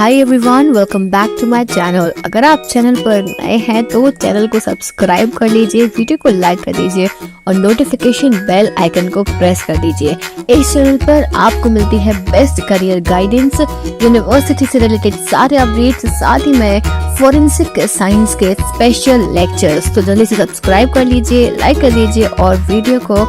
Hi everyone, welcome back to my channel. अगर आप channel पर नए हैं तो चैनल को सब्सक्राइब कर लीजिए, वीडियो को लाइक कर दीजिए और नोटिफिकेशन बेल आइकन को प्रेस कर दीजिए। इस चैनल पर आपको मिलती है बेस्ट करियर गाइडेंस, यूनिवर्सिटी से रिलेटेड सारे अपडेट्स, साथ ही में फॉरेंसिक साइंस के स्पेशल लेक्चर्स। तो जल्दी से सब्सक्राइब कर लीजिए, लाइक कर दीजिए और वीडियो को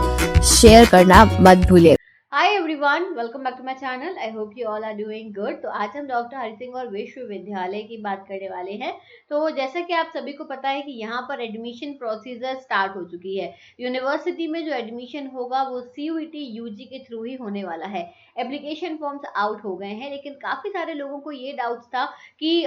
शेयर करना मत भूलिए। Hi everyone, welcome back to my channel. I hope you all are doing good. तो आज हम डॉक्टर हरि सिंह और विश्वविद्यालय की बात करने वाले हैं। तो जैसा कि आप सभी को पता है कि यहाँ पर एडमिशन प्रोसीजर स्टार्ट हो चुकी है। यूनिवर्सिटी में जो एडमिशन होगा वो CUET UG के थ्रू ही होने वाला है। एप्लीकेशन फॉर्म्स आउट हो गए हैं, लेकिन काफ़ी सारे लोगों को ये डाउट्स था कि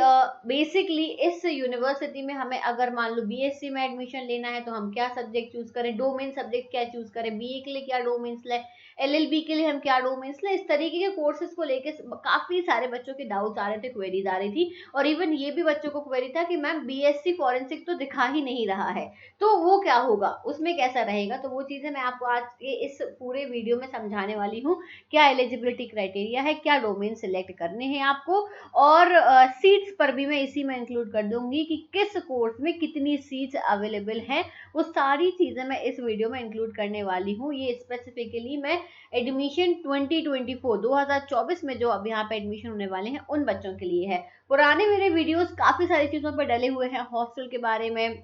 बेसिकली इस यूनिवर्सिटी में हमें अगर मान लो BSc में एडमिशन लेना है तो हम क्या सब्जेक्ट चूज करें, डोमेन सब्जेक्ट क्या चूज करें, BA के लिए क्या डोमेन्स लें, LLB के लिए हम क्या डोमेन्स लें। इस तरीके के कोर्सेज को लेके काफी सारे बच्चों के डाउट्स आ रहे थे, क्वेरीज आ रही थी। और इवन ये भी बच्चों को क्वेरी था कि मैम BSc फॉरेंसिक तो दिखा ही नहीं रहा है, तो वो क्या होगा, उसमें कैसा रहेगा। तो वो चीजें मैं आपको आज के इस पूरे वीडियो में समझाने वाली हूँ। क्या एलिजिबिलिटी क्राइटेरिया है, क्या डोमेन सिलेक्ट करने हैं आपको, और सीट्स पर भी मैं इसी में इंक्लूड कर दूंगी कि किस कोर्स में कितनी सीट्स अवेलेबल हैं। वो सारी चीजें मैं इस वीडियो में इंक्लूड करने वाली हूँ। ये स्पेसिफिकली मैं एडमिशन 2024 में जो अब यहाँ पे एडमिशन होने वाले हैं उन बच्चों के लिए है। पुराने मेरे वीडियोस काफी सारी चीजों पर डले हुए हैं, हॉस्टल के बारे में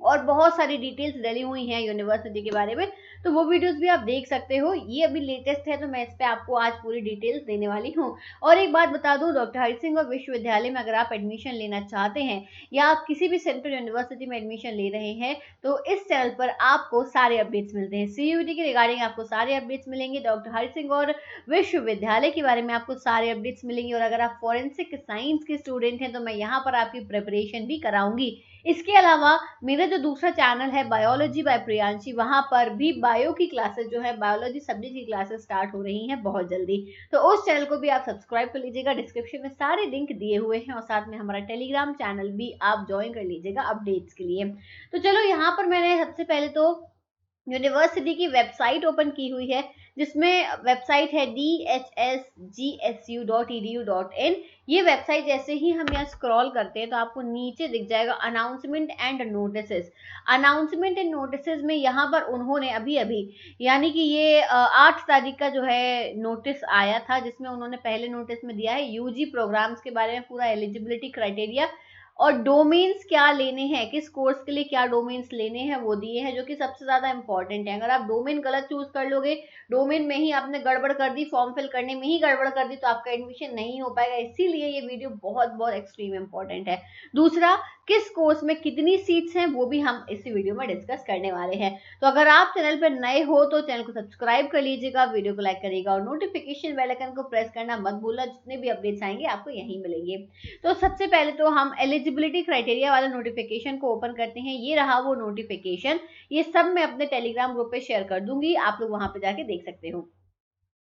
और बहुत सारी डिटेल्स डली हुई हैं यूनिवर्सिटी के बारे में, तो वो वीडियोस भी आप देख सकते हो। ये अभी लेटेस्ट है तो मैं इस पे आपको आज पूरी डिटेल्स देने वाली हूँ। और एक बात बता दूं, डॉक्टर हरि सिंह और विश्वविद्यालय में अगर आप एडमिशन लेना चाहते हैं या आप किसी भी सेंट्रल यूनिवर्सिटी में एडमिशन ले रहे हैं तो इस चैनल पर आपको सारे अपडेट्स मिलते हैं। CUET के रिगार्डिंग आपको सारे अपडेट्स मिलेंगे, डॉक्टर हरि सिंह और विश्वविद्यालय के बारे में आपको सारे अपडेट्स मिलेंगे। और अगर आप फॉरेंसिक साइंस के स्टूडेंट हैं तो मैं यहाँ पर आपकी प्रिपरेशन भी कराऊंगी। इसके अलावा मेरा जो दूसरा चैनल है बायोलॉजी बाय प्रियांशी, वहां पर भी बायो की क्लासेस जो है, बायोलॉजी सब्जेक्ट की क्लासेस स्टार्ट हो रही हैं बहुत जल्दी। तो उस चैनल को भी आप सब्सक्राइब कर लीजिएगा, डिस्क्रिप्शन में सारे लिंक दिए हुए हैं और साथ में हमारा टेलीग्राम चैनल भी आप ज्वाइन कर लीजिएगा अपडेट्स के लिए। तो चलो, यहाँ पर मैंने सबसे पहले तो यूनिवर्सिटी की वेबसाइट ओपन की हुई है, जिसमें वेबसाइट है dhsgsu.edu.in। ये वेबसाइट जैसे ही हम यहाँ स्क्रॉल करते हैं तो आपको नीचे दिख जाएगा announcement and notices. Announcement and notices में यहाँ पर उन्होंने अभी अभी, यानी कि ये 8 तारीख का जो है नोटिस आया था, जिसमें उन्होंने पहले नोटिस में दिया है UG प्रोग्राम्स के बारे में पूरा एलिजिबिलिटी क्राइटेरिया और डोमेन्स क्या लेने हैं, किस कोर्स के लिए क्या डोमेन्स लेने हैं वो दिए हैं, जो कि सबसे ज्यादा इंपॉर्टेंट है। अगर आप डोमेन गलत चूज कर लोगे, डोमेन में ही आपने गड़बड़ कर दी, फॉर्म फिल करने में ही गड़बड़ कर दी, तो आपका एडमिशन नहीं हो पाएगा। इसीलिए ये वीडियो बहुत बहुत एक्सट्रीम इंपॉर्टेंट है। दूसरा, किस कोर्स में कितनी सीट्स हैं वो भी हम इस वीडियो में डिस्कस करने वाले हैं। तो अगर आप चैनल पर नए हो तो चैनल को सब्सक्राइब कर लीजिएगा, वीडियो को लाइक करिएगा और नोटिफिकेशन बेल आइकन को प्रेस करना मत भूलना। जितने भी अपडेट्स आएंगे आपको यहीं मिलेंगे। तो सबसे पहले तो हम एलिजिबिलिटी क्राइटेरिया वाला नोटिफिकेशन को ओपन करते हैं। ये रहा वो नोटिफिकेशन, ये सब मैं अपने टेलीग्राम ग्रुप पे शेयर कर दूंगी, आप लोग वहां पे जाके देख सकते हो।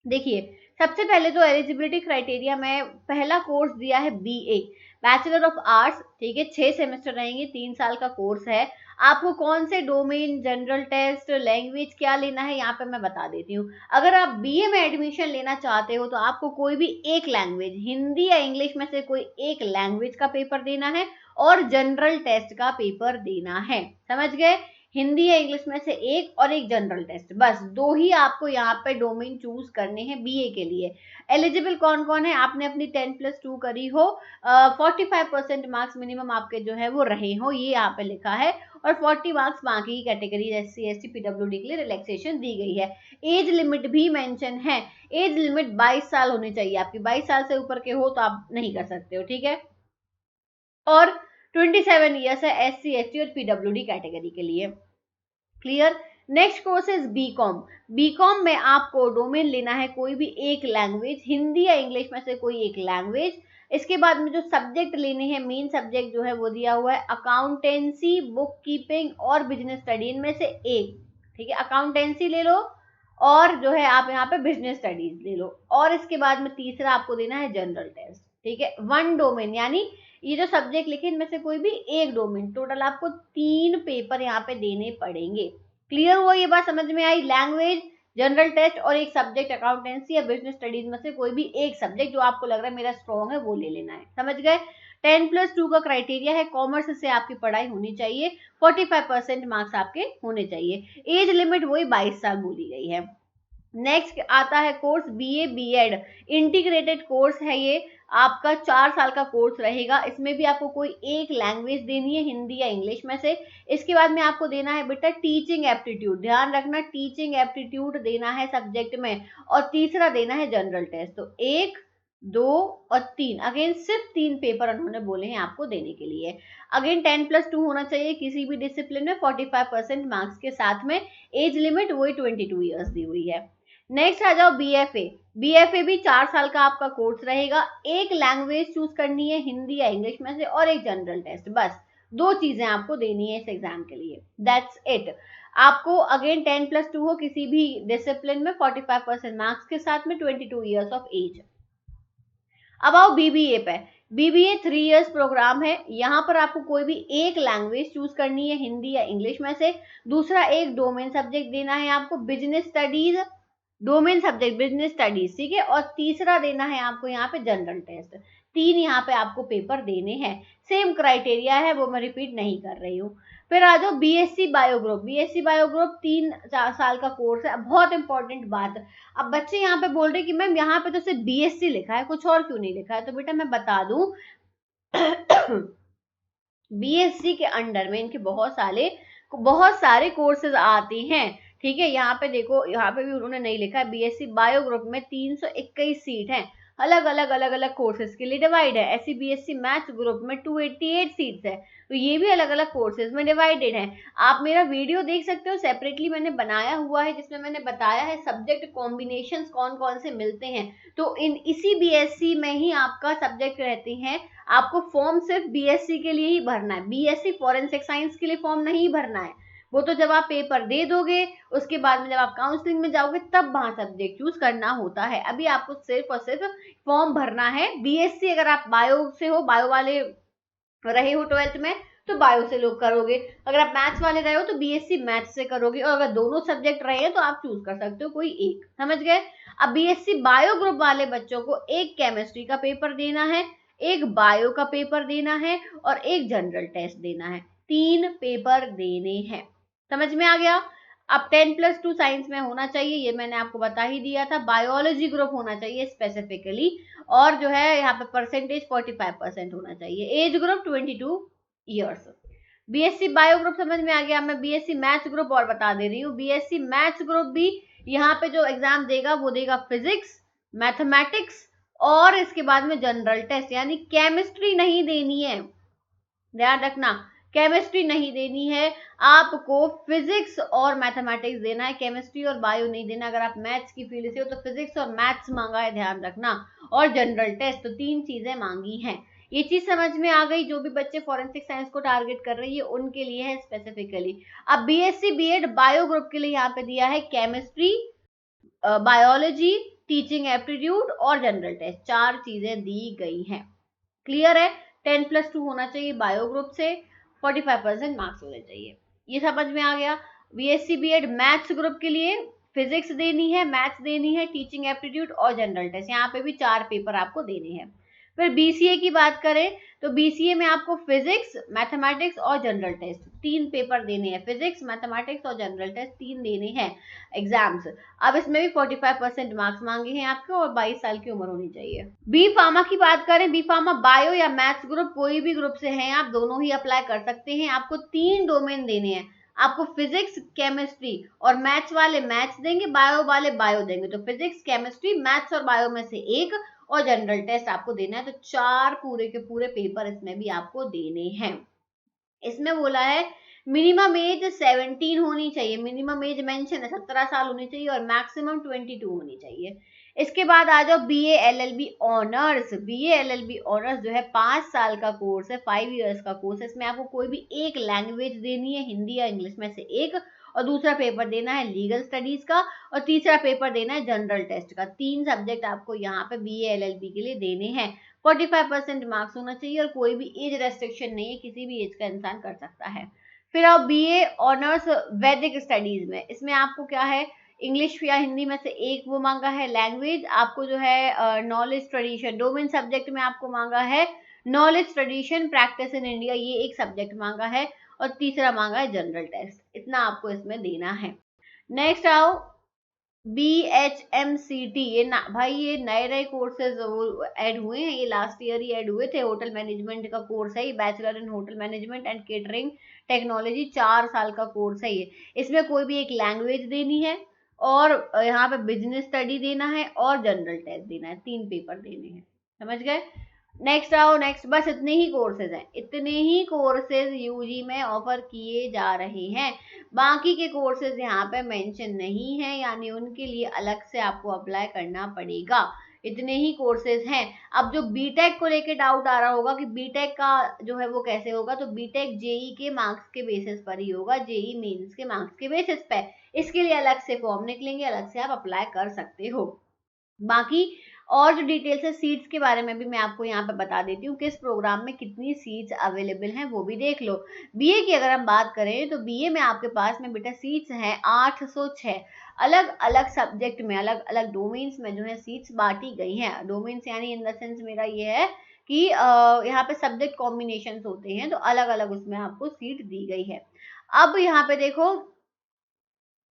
देखिए, सबसे पहले तो एलिजिबिलिटी क्राइटेरिया में पहला कोर्स दिया है BA, बैचलर ऑफ आर्ट्स। ठीक है, 6 सेमेस्टर रहेंगे, 3 साल का कोर्स है। आपको कौन से डोमेन, जनरल टेस्ट, लैंग्वेज क्या लेना है यहाँ पे मैं बता देती हूँ। अगर आप BA में एडमिशन लेना चाहते हो तो आपको कोई भी एक लैंग्वेज, हिंदी या इंग्लिश में से कोई एक लैंग्वेज का पेपर देना है और जनरल टेस्ट का पेपर देना है। समझ गए? हिंदी या इंग्लिश में से एक और एक जनरल टेस्ट, बस दो ही आपको यहाँ पे डोमेन चूज करने हैं BA के लिए। एलिजिबल कौन कौन है? आपने अपनी 10+2 करी हो, 45% मार्क्स मिनिमम आपके जो है वो रहे हो, ये यहाँ पे लिखा है। और 40 मार्क्स बाकी की कैटेगरी SC ST PWD के लिए रिलैक्सेशन दी गई है। एज लिमिट भी मेंशन है, एज लिमिट 22 साल होनी चाहिए आपकी, 22 साल से ऊपर के हो तो आप नहीं कर सकते हो। ठीक है, और 27 ईयर्स है SC ST और PWD कैटेगरी के लिए। Clear? Next course is BCom। BCom में आपको डोमेन लेना है कोई भी एक लैंग्वेज, हिंदी या इंग्लिश में से कोई एक लैंग्वेज। इसके बाद में जो सब्जेक्ट लेने हैं, मेन सब्जेक्ट जो है वो दिया हुआ है अकाउंटेंसी, बुक कीपिंग और बिजनेस स्टडी, इनमें से एक। ठीक है, अकाउंटेंसी ले लो और जो है आप यहाँ पे बिजनेस स्टडीज ले लो। और इसके बाद में तीसरा आपको देना है जनरल टेस्ट। ठीक है, 1 डोमेन, यानी ये जो सब्जेक्ट लिखे इनमें से कोई भी एक डोमेन, टोटल आपको 3 पेपर यहाँ पे देने पड़ेंगे। क्लियर हुआ? ये बात समझ में आई? लैंग्वेज, जनरल टेस्ट और एक सब्जेक्ट अकाउंटेंसी या बिजनेस स्टडीज में से कोई भी एक सब्जेक्ट जो आपको लग रहा है मेरा स्ट्रॉन्ग है वो ले लेना है। समझ गए? 10+2 का क्राइटेरिया है कॉमर्स से आपकी पढ़ाई होनी चाहिए, 45% मार्क्स आपके होने चाहिए। एज लिमिट वही 22 साल बोली गई है। नेक्स्ट आता है course BA BEd integrated course है। ये आपका 4 साल का कोर्स रहेगा। इसमें भी आपको कोई एक लैंग्वेज देनी है, हिंदी या इंग्लिश में से। इसके बाद में आपको देना है बेटा टीचिंग एप्टीट्यूड, ध्यान रखना टीचिंग एप्टीट्यूड देना है सब्जेक्ट में, और तीसरा देना है जनरल टेस्ट। तो 1, 2 और 3, अगेन सिर्फ 3 पेपर उन्होंने बोले हैं आपको देने के लिए। अगेन 10+2 होना चाहिए किसी भी डिसिप्लिन में, 45% मार्क्स के साथ में। एज लिमिट वही 22 ईयर्स दी हुई है। नेक्स्ट आ जाओ बीएफए। बीएफए भी 4 साल का आपका कोर्स रहेगा। एक लैंग्वेज चूज करनी है, हिंदी या इंग्लिश में से, और एक जनरल टेस्ट। बस 2 चीजें आपको देनी है इस एग्जाम के लिए, दैट्स इट। आपको अगेन 10+2 हो किसी भी डिसिप्लिन में, 45% मार्क्स के साथ में, 22 ईयर्स ऑफ एज। अब आओ बीबीए पे। बीबीए 3 इयर्स प्रोग्राम है। यहाँ पर आपको कोई भी एक लैंग्वेज चूज करनी है, हिंदी या इंग्लिश में से। दूसरा एक डोमेन सब्जेक्ट देना है आपको, business studies, domain subject business studies, ठीक है। और तीसरा देना है आपको यहाँ पे जनरल टेस्ट। 3 यहाँ पे आपको पेपर देने हैं। सेम क्राइटेरिया है, वो मैं रिपीट नहीं कर रही हूँ। फिर आ जाओ BSc bio group. BSc bio group 3-4 साल का कोर्स है। बहुत इंपॉर्टेंट बात, अब बच्चे यहाँ पे बोल रहे कि मैम यहाँ पे तो सिर्फ बीएससी लिखा है, कुछ और क्यों नहीं लिखा है? तो बेटा मैं बता दूं बीएससी के अंडर में इनके बहुत सारे कोर्सेज आते हैं, ठीक है। यहाँ पे देखो, यहाँ पे भी उन्होंने नहीं लिखा है। बीएससी बायो ग्रुप में 321 सीट है, अलग अलग कोर्सेज के लिए डिवाइड है। ऐसी बीएससी मैथ्स ग्रुप में 288 सीट्स है, तो ये भी अलग अलग कोर्सेज में डिवाइडेड है। आप मेरा वीडियो देख सकते हो, सेपरेटली मैंने बनाया हुआ है, जिसमें मैंने बताया है सब्जेक्ट कॉम्बिनेशंस कौन कौन से मिलते हैं। तो इसी बीएससी में ही आपका सब्जेक्ट रहते हैं। आपको फॉर्म सिर्फ बीएससी के लिए ही भरना है, बीएससी फॉरेंसिक साइंस के लिए फॉर्म नहीं भरना है। वो तो जब आप पेपर दे दोगे, उसके बाद में जब आप काउंसलिंग में जाओगे, तब वहां सब्जेक्ट चूज करना होता है। अभी आपको सिर्फ और सिर्फ फॉर्म भरना है। बीएससी अगर आप बायो से हो, बायो वाले रहे हो 12th में, तो बायो से लोग करोगे। अगर आप मैथ्स वाले रहे हो तो बीएससी मैथ्स से करोगे, और अगर दोनों सब्जेक्ट रहे हैं तो आप चूज कर सकते हो कोई एक। समझ गए? अब बीएससी बायो ग्रुप वाले बच्चों को एक केमिस्ट्री का पेपर देना है, एक बायो का पेपर देना है, और एक जनरल टेस्ट देना है। 3 पेपर देने हैं। समझ में आ गया? अब 10+2 साइंस में होना चाहिए, ये मैंने आपको बता ही दिया था। बायोलॉजी ग्रुप होना चाहिए स्पेसिफिकली, और जो है यहाँ पे परसेंटेज 45% होना चाहिए। Age group 22 years. BSc bio group समझ में आ गया। मैं बीएससी मैथ्स ग्रुप और बता दे रही हूँ। बीएससी मैथ्स ग्रुप भी यहाँ पे जो एग्जाम देगा वो देगा फिजिक्स, मैथमेटिक्स, और इसके बाद में जनरल टेस्ट। यानी केमिस्ट्री नहीं देनी है, ध्यान रखना, केमिस्ट्री नहीं देनी है आपको, फिजिक्स और मैथमेटिक्स देना है, केमिस्ट्री और बायो नहीं देना। अगर आप मैथ्स की फील्ड से हो तो फिजिक्स और मैथ्स मांगा है, ध्यान रखना, और जनरल टेस्ट। तो 3 चीजें मांगी हैं। ये चीज समझ में आ गई? जो भी बच्चे फॉरेंसिक साइंस को टारगेट कर रही है उनके लिए है स्पेसिफिकली। अब बीएससी बीएड बायो ग्रुप के लिए यहाँ पे दिया है केमिस्ट्री, बायोलॉजी, टीचिंग एप्टीट्यूड और जनरल टेस्ट। 4 चीजें दी गई हैं। क्लियर है? 10+2 होना चाहिए बायो ग्रुप से, 45% मार्क्स होने चाहिए। ये समझ में आ गया? बीएससी बीएड मैथ्स ग्रुप के लिए फिजिक्स देनी है, मैथ्स देनी है, टीचिंग एप्टीट्यूड और जनरल टेस्ट। यहाँ पे भी 4 पेपर आपको देने हैं। फिर बीसीए की बात करें तो बीसीए में आपको फिजिक्स, मैथमेटिक्स और जनरल टेस्ट 3 पेपर देने हैं। फिजिक्स, मैथमेटिक्स और जनरल टेस्ट 3 देने हैं एग्जाम्स। अब इसमें भी 45% मार्क्स मांगे हैं आपको, और 22 साल की उम्र होनी चाहिए। बी फार्मा की बात करें, बी फार्मा बायो या मैथ्स ग्रुप कोई भी ग्रुप से हैं आप, दोनों ही अप्लाई कर सकते हैं। आपको 3 डोमेन देने हैं। आपको फिजिक्स, केमिस्ट्री और मैथ्स वाले मैथ्स देंगे, बायो वाले बायो देंगे। तो फिजिक्स, केमिस्ट्री, मैथ्स और बायो में से एक, और जनरल टेस्ट आपको देना है। तो 4 पूरे के पूरे पेपर इसमें भी आपको देने हैं। इसमें बोला है मिनिमम एज 17 होनी चाहिए, मिनिमम एज मेंशन है 17 साल होनी चाहिए, और मैक्सिमम 22 होनी चाहिए। इसके बाद आ जाओ BA LLB honours. BA LLB honours जो है 5 साल का कोर्स है, 5 इयर्स का कोर्स है। इसमें आपको कोई भी एक लैंग्वेज देनी है, हिंदी या इंग्लिश में से एक, और दूसरा पेपर देना है लीगल स्टडीज का, और तीसरा पेपर देना है जनरल टेस्ट का। 3 सब्जेक्ट आपको यहाँ पे बीए एलएलबी के लिए देने हैं। 45% मार्क्स होना चाहिए, और कोई भी एज रेस्ट्रिक्शन नहीं है, किसी भी एज का इंसान कर सकता है। फिर आप बीए ऑनर्स वैदिक स्टडीज में, इसमें आपको क्या है, इंग्लिश या हिंदी में से एक वो मांगा है लैंग्वेज, आपको जो है नॉलेज ट्रेडिशन डोमेन सब्जेक्ट में आपको मांगा है knowledge tradition practice in India, ये एक सब्जेक्ट मांगा है, और तीसरा मांगा है जनरल टेस्ट। इतना आपको इसमें देना है। नेक्स्ट आओ BHMCT, ये ना भाई ये नए नए कोर्सेज ऐड हुए हैं, ये लास्ट ईयर ही ऐड हुए थे। होटल मैनेजमेंट का कोर्स है ये, bachelor in hotel management and catering technology, 4 साल का कोर्स है ये। इसमें कोई भी एक लैंग्वेज देनी है, और यहाँ पे बिजनेस स्टडी देना है, और जनरल टेस्ट देना है, 3 पेपर देने हैं। समझ गए? नेक्स्ट आओ, नेक्स्ट, बस इतने ही कोर्सेज हैं, इतने ही कोर्सेज यूजी में ऑफर किए जा रहे हैं। बाकी के कोर्सेज यहाँ पे मेंशन नहीं है, यानी उनके लिए अलग से आपको अप्लाई करना पड़ेगा। इतने ही कोर्सेज हैं। अब जो बीटेक को लेके डाउट आ रहा होगा कि बीटेक का जो है वो कैसे होगा, तो बीटेक जेई के मार्क्स के बेसिस पर ही होगा, जेई मेंस के मार्क्स के बेसिस पे। इसके लिए अलग से फॉर्म निकलेंगे, अलग से आप अप्लाई कर सकते हो। बाकी और जो डिटेल्स है सीट्स के बारे में भी मैं आपको यहाँ पे बता देती हूँ, किस प्रोग्राम में कितनी सीट्स अवेलेबल हैं वो भी देख लो। बीए की अगर हम बात करें तो बीए में आपके पास में बेटा सीट्स हैं 806, अलग अलग सब्जेक्ट में अलग अलग डोमेन्स में जो है सीट्स बांटी गई हैं। डोमेन्स यानी इन द सेंस मेरा ये है कि यहाँ पे सब्जेक्ट कॉम्बिनेशन होते हैं, तो अलग अलग उसमें आपको सीट दी गई है। अब यहाँ पे देखो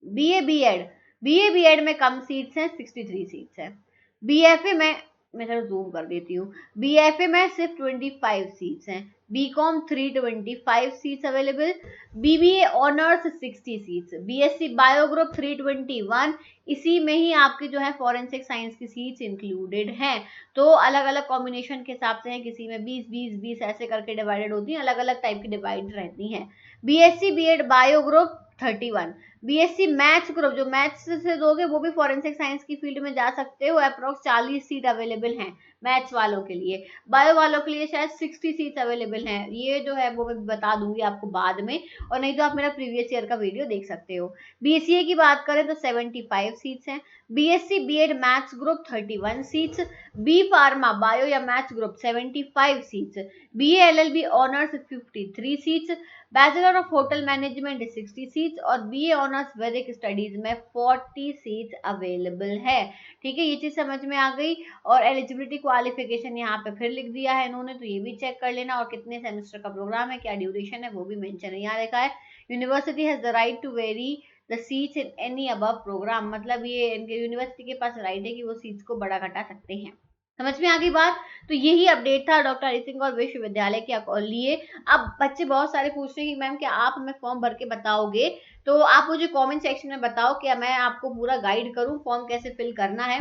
बीए बीएड में कम सीट्स हैं, 63 सीट्स हैं। बीएफए में मैं थोड़ा जूम कर देती हूँ, बीएफए में सिर्फ 25 सीट्स हैं। BCom 325 seats available, BBA honours 60 seats, BSc bio group 321, इसी में ही आपकी जो है फॉरेंसिक साइंस की सीट्स इंक्लूडेड हैं। तो अलग अलग कॉम्बिनेशन के हिसाब से हैं, किसी में 20 ऐसे करके डिवाइडेड होती हैं, अलग अलग टाइप की डिवाइड रहती हैं। BSc BEd bio group 31, BSc maths group, जो मैथ्स से दोगे वो भी फॉरेंसिक साइंस की फील्ड में जा सकते हो, अप्रोक्स 40 सीट अवेलेबल हैं मैथ्स वालों के लिए। बायो वालों के लिए शायद 60 सीट्स अवेलेबल हैं, ये जो है वो मैं बता दूंगी आपको बाद में, और नहीं तो आप मेरा प्रीवियस ईयर का वीडियो देख सकते हो। बीसीए की बात करें तो 75 सीट्स हैं, BSc BEd maths group 31 seats, B pharma bio या maths group 75 seats, BA LLB honours 53 seats, bachelor of hotel management 60 seats, और बीए ऑनर्स वैदिक स्टडीज में 40 सीट्स अवेलेबल है। ठीक है, ये चीज समझ में आ गई। और एलिजिबिलिटी क्वालिफिकेशन यहाँ पे फिर लिख दिया है इन्होंने, तो ये भी चेक कर लेना, और कितने सेमेस्टर का प्रोग्राम है, क्या ड्यूरेशन है, वो भी मेंशन है। यहाँ लिखा है university has the right to vary the seats in any above programme, मतलब ये इनके यूनिवर्सिटी के पास राइट है कि वो सीट्स को बढ़ा घटा सकते हैं। समझ में आ गई बात? तो यही अपडेट था डॉक्टर हरि सिंह और विश्वविद्यालय के लिए। अब बच्चे बहुत सारे पूछ रहे हैं कि मैम क्या आप हमें फॉर्म भर के बताओगे, तो आप मुझे कमेंट सेक्शन में बताओ, क्या मैं आपको पूरा गाइड करूं फॉर्म कैसे फिल करना है।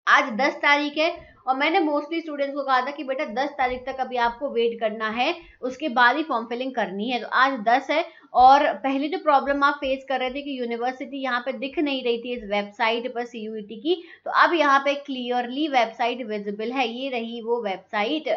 आज 10 तारीख है, और मैंने मोस्टली स्टूडेंट्स को कहा था कि बेटा 10 तारीख तक अभी आपको वेट करना है, उसके बाद ही फॉर्म फिलिंग करनी है। तो आज 10 है, और पहले जो प्रॉब्लम आप फेस कर रहे थे कि यूनिवर्सिटी यहाँ पे दिख नहीं रही थी इस वेबसाइट पर सीयूईटी की, तो अब यहाँ पे क्लियरली वेबसाइट विजिबल है। ये रही वो वेबसाइट,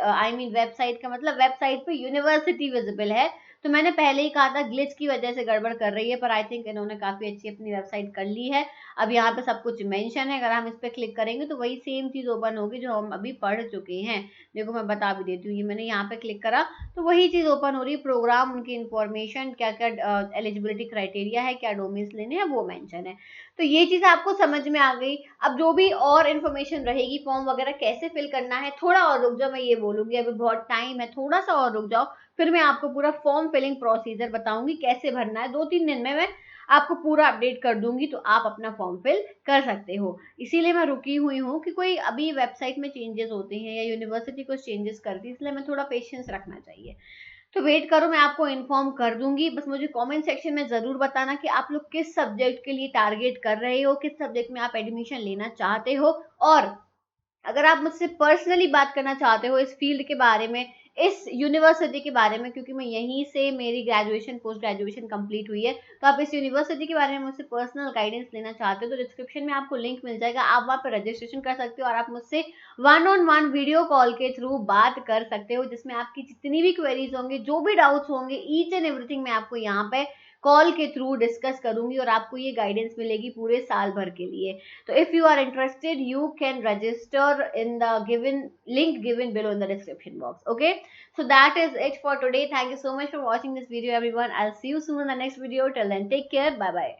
वेबसाइट का मतलब वेबसाइट पे यूनिवर्सिटी विजिबल है। तो मैंने पहले ही कहा था ग्लिच की वजह से गड़बड़ कर रही है, पर आई थिंक इन्होंने काफी अच्छी अपनी वेबसाइट कर ली है। अब यहाँ पे सब कुछ मेंशन है, अगर हम इस पे क्लिक करेंगे तो वही सेम चीज ओपन होगी जो हम अभी पढ़ चुके हैं। देखो मैं बता भी देती हूँ, ये मैंने यहाँ पे क्लिक करा तो वही चीज ओपन हो रही है, प्रोग्राम, उनकी इन्फॉर्मेशन, क्या क्या एलिजिबिलिटी क्राइटेरिया है, क्या डोमेन्स लेने हैं, वो मेंशन है। तो ये चीज आपको समझ में आ गई। अब जो भी और इन्फॉर्मेशन रहेगी, फॉर्म वगैरह कैसे फिल करना है, थोड़ा और रुक जाओ, मैं ये बोलूंगी अभी बहुत टाइम है, थोड़ा सा और रुक जाओ, फिर मैं आपको पूरा फॉर्म फिलिंग प्रोसीजर बताऊंगी कैसे भरना है। 2-3 दिन में मैं आपको पूरा अपडेट कर दूंगी, तो आप अपना फॉर्म फिल कर सकते हो। इसीलिए मैं रुकी हुई हूँ कि कोई अभी वेबसाइट में चेंजेस होते हैं या यूनिवर्सिटी कुछ चेंजेस करती है, इसलिए मैं थोड़ा पेशेंस रखना चाहिए। तो वेट करो, मैं आपको इन्फॉर्म कर दूंगी। बस मुझे कमेंट सेक्शन में जरूर बताना कि आप लोग किस सब्जेक्ट के लिए टारगेट कर रहे हो, किस सब्जेक्ट में आप एडमिशन लेना चाहते हो, और अगर आप मुझसे पर्सनली बात करना चाहते हो इस फील्ड के बारे में, इस यूनिवर्सिटी के बारे में, क्योंकि मैं यहीं से मेरी ग्रेजुएशन पोस्ट ग्रेजुएशन कंप्लीट हुई है, तो आप इस यूनिवर्सिटी के बारे में मुझसे पर्सनल गाइडेंस लेना चाहते हो, तो डिस्क्रिप्शन में आपको लिंक मिल जाएगा, आप वहाँ पर रजिस्ट्रेशन कर सकते हो, और आप मुझसे 1-on-1 वीडियो कॉल के थ्रू बात कर सकते हो, जिसमें आपकी जितनी भी क्वेरीज होंगे, जो भी डाउट्स होंगे, ईच एंड एवरीथिंग मैं आपको यहाँ पे कॉल के थ्रू डिस्कस करूंगी, और आपको ये गाइडेंस मिलेगी पूरे साल भर के लिए। तो if you are interested you can register in the given link given below in the description box. Okay, so that is it for today. Thank you so much for watching this video everyone. I'll see you soon in the next video. Till then, take care. Bye bye.